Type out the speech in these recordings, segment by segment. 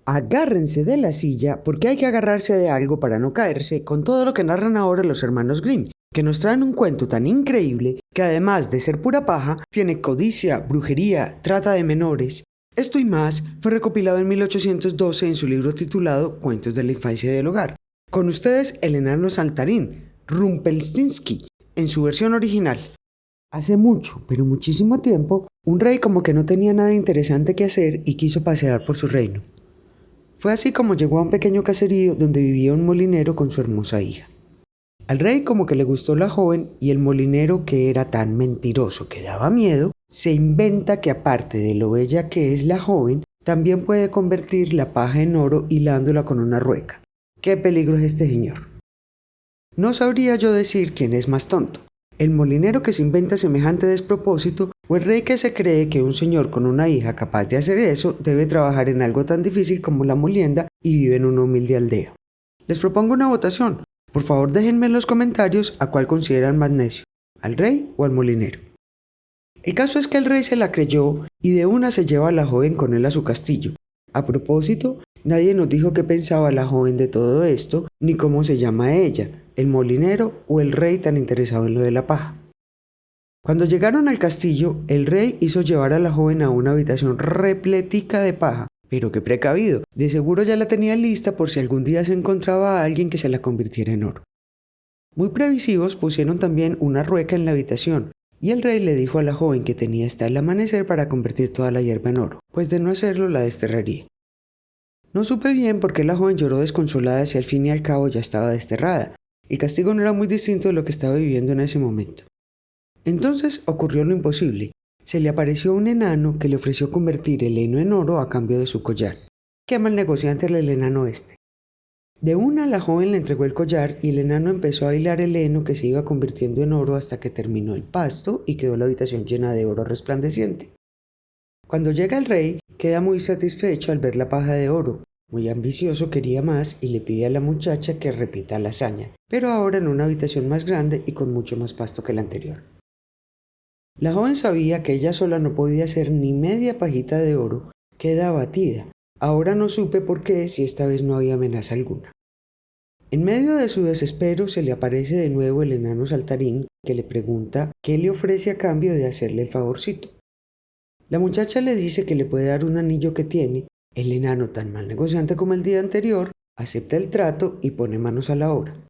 Agárrense de la silla porque hay que agarrarse de algo para no caerse con todo lo que narran ahora los hermanos Grimm, que nos traen un cuento tan increíble que además de ser pura paja, tiene codicia, brujería, trata de menores. Esto y más fue recopilado en 1812 en su libro titulado Cuentos de la infancia y del hogar. Con ustedes el enano saltarín, Rumpelstiltskin, en su versión original. Hace mucho, pero muchísimo tiempo, un rey como que no tenía nada interesante que hacer y quiso pasear por su reino. Fue así como llegó a un pequeño caserío donde vivía un molinero con su hermosa hija. Al rey como que le gustó la joven y el molinero, que era tan mentiroso que daba miedo, se inventa que aparte de lo bella que es la joven, también puede convertir la paja en oro hilándola con una rueca. ¡Qué peligro es este señor! No sabría yo decir quién es más tonto, el molinero que se inventa semejante despropósito o el rey que se cree que un señor con una hija capaz de hacer eso debe trabajar en algo tan difícil como la molienda y vive en una humilde aldea. Les propongo una votación. Por favor, déjenme en los comentarios a cuál consideran más necio, al rey o al molinero. El caso es que el rey se la creyó y de una se lleva a la joven con él a su castillo. A propósito, nadie nos dijo qué pensaba la joven de todo esto, ni cómo se llama ella, el molinero o el rey tan interesado en lo de la paja. Cuando llegaron al castillo, el rey hizo llevar a la joven a una habitación repletica de paja. Pero qué precavido, de seguro ya la tenía lista por si algún día se encontraba a alguien que se la convirtiera en oro. Muy previsivos pusieron también una rueca en la habitación, y el rey le dijo a la joven que tenía hasta el amanecer para convertir toda la hierba en oro, pues de no hacerlo la desterraría. No supe bien por qué la joven lloró desconsolada si al fin y al cabo ya estaba desterrada. El castigo no era muy distinto de lo que estaba viviendo en ese momento. Entonces ocurrió lo imposible. Se le apareció un enano que le ofreció convertir el heno en oro a cambio de su collar. Qué mal negociante era el enano este. De una la joven le entregó el collar y el enano empezó a hilar el heno que se iba convirtiendo en oro hasta que terminó el pasto y quedó la habitación llena de oro resplandeciente. Cuando llega el rey, queda muy satisfecho al ver la paja de oro. Muy ambicioso quería más y le pide a la muchacha que repita la hazaña, pero ahora en una habitación más grande y con mucho más pasto que la anterior. La joven sabía que ella sola no podía hacer ni media pajita de oro, queda abatida. Ahora no supe por qué si esta vez no había amenaza alguna. En medio de su desespero se le aparece de nuevo el enano saltarín que le pregunta qué le ofrece a cambio de hacerle el favorcito. La muchacha le dice que le puede dar un anillo que tiene. El enano, tan mal negociante como el día anterior, acepta el trato y pone manos a la obra.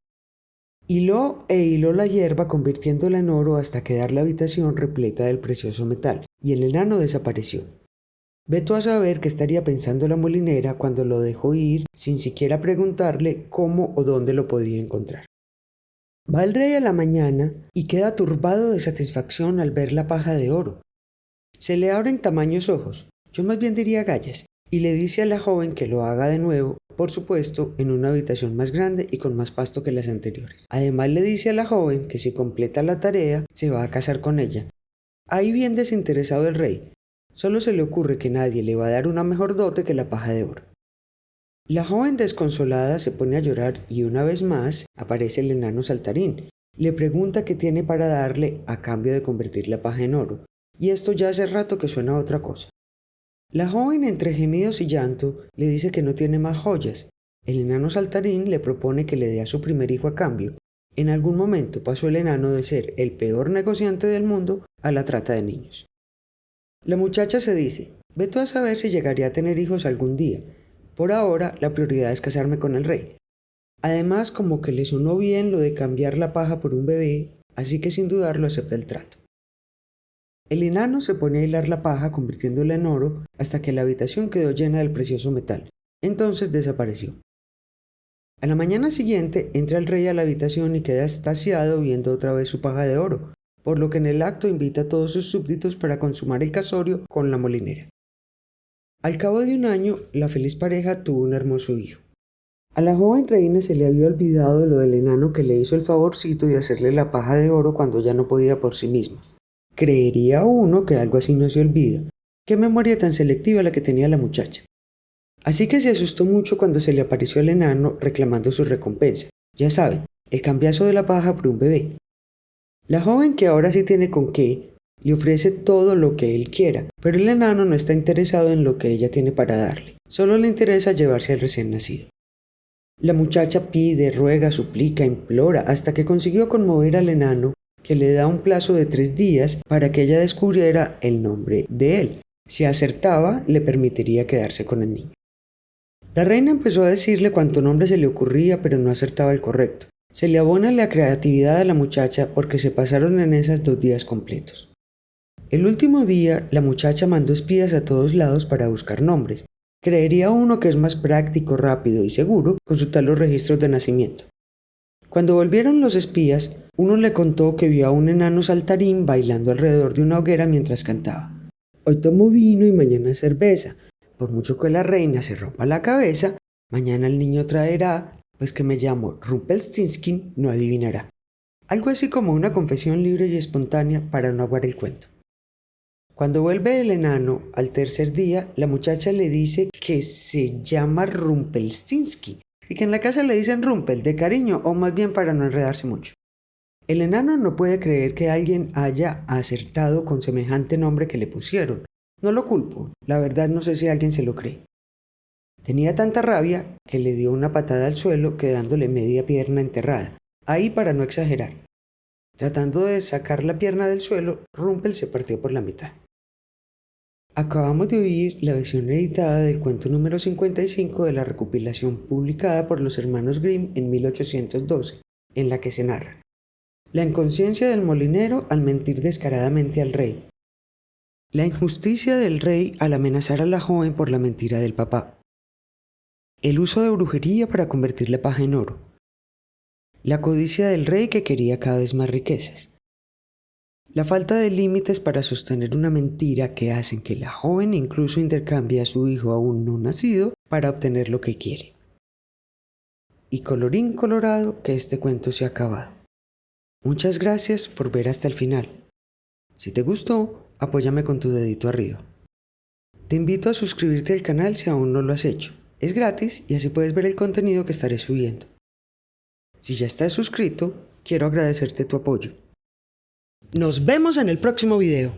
Hiló e hiló la hierba convirtiéndola en oro hasta quedar la habitación repleta del precioso metal, y el enano desapareció. Ve tú a saber qué estaría pensando la molinera cuando lo dejó ir sin siquiera preguntarle cómo o dónde lo podía encontrar. Va el rey a la mañana y queda turbado de satisfacción al ver la paja de oro. Se le abren tamaños ojos, yo más bien diría agallas, y le dice a la joven que lo haga de nuevo, por supuesto, en una habitación más grande y con más pasto que las anteriores. Además le dice a la joven que si completa la tarea, se va a casar con ella. Ahí bien desinteresado el rey. Solo se le ocurre que nadie le va a dar una mejor dote que la paja de oro. La joven desconsolada se pone a llorar y una vez más aparece el enano saltarín. Le pregunta qué tiene para darle a cambio de convertir la paja en oro. Y esto ya hace rato que suena a otra cosa. La joven, entre gemidos y llanto, le dice que no tiene más joyas. El enano saltarín le propone que le dé a su primer hijo a cambio. En algún momento pasó el enano de ser el peor negociante del mundo a la trata de niños. La muchacha se dice, ve tú a saber si llegaría a tener hijos algún día. Por ahora, la prioridad es casarme con el rey. Además, como que le sonó bien lo de cambiar la paja por un bebé, así que sin dudarlo acepta el trato. El enano se pone a hilar la paja convirtiéndola en oro hasta que la habitación quedó llena del precioso metal. Entonces desapareció. A la mañana siguiente entra el rey a la habitación y queda extasiado viendo otra vez su paja de oro, por lo que en el acto invita a todos sus súbditos para consumar el casorio con la molinera. Al cabo de un año, la feliz pareja tuvo un hermoso hijo. A la joven reina se le había olvidado lo del enano que le hizo el favorcito de hacerle la paja de oro cuando ya no podía por sí misma. Creería uno que algo así no se olvida. Qué memoria tan selectiva la que tenía la muchacha. Así que se asustó mucho cuando se le apareció el enano reclamando su recompensa. Ya saben, el cambiazo de la paja por un bebé. La joven, que ahora sí tiene con qué, le ofrece todo lo que él quiera, pero el enano no está interesado en lo que ella tiene para darle. Solo le interesa llevarse al recién nacido. La muchacha pide, ruega, suplica, implora, hasta que consiguió conmover al enano, que le da un plazo de 3 días para que ella descubriera el nombre de él. Si acertaba, le permitiría quedarse con el niño. La reina empezó a decirle cuánto nombre se le ocurría, pero no acertaba el correcto. Se le abona la creatividad a la muchacha porque se pasaron en esas 2 días completos. El último día, la muchacha mandó espías a todos lados para buscar nombres. Creería uno que es más práctico, rápido y seguro consultar los registros de nacimiento. Cuando volvieron los espías, uno le contó que vio a un enano saltarín bailando alrededor de una hoguera mientras cantaba: hoy tomo vino y mañana cerveza. Por mucho que la reina se rompa la cabeza, mañana el niño traerá, pues que me llamo Rumpelstiltskin, no adivinará. Algo así como una confesión libre y espontánea para no aguar el cuento. Cuando vuelve el enano al tercer día, la muchacha le dice que se llama Rumpelstiltskin y que en la casa le dicen Rumpel de cariño, o más bien para no enredarse mucho. El enano no puede creer que alguien haya acertado con semejante nombre que le pusieron. No lo culpo, la verdad no sé si alguien se lo cree. Tenía tanta rabia que le dio una patada al suelo, quedándole media pierna enterrada, ahí para no exagerar. Tratando de sacar la pierna del suelo, Rumpel se partió por la mitad. Acabamos de oír la versión editada del cuento número 55 de la recopilación publicada por los hermanos Grimm en 1812, en la que se narra la inconsciencia del molinero al mentir descaradamente al rey, la injusticia del rey al amenazar a la joven por la mentira del papá, el uso de brujería para convertir la paja en oro, la codicia del rey que quería cada vez más riquezas, la falta de límites para sostener una mentira que hacen que la joven incluso intercambie a su hijo aún no nacido para obtener lo que quiere. Y colorín colorado que este cuento se ha acabado. Muchas gracias por ver hasta el final. Si te gustó, apóyame con tu dedito arriba. Te invito a suscribirte al canal si aún no lo has hecho. Es gratis y así puedes ver el contenido que estaré subiendo. Si ya estás suscrito, quiero agradecerte tu apoyo. Nos vemos en el próximo video.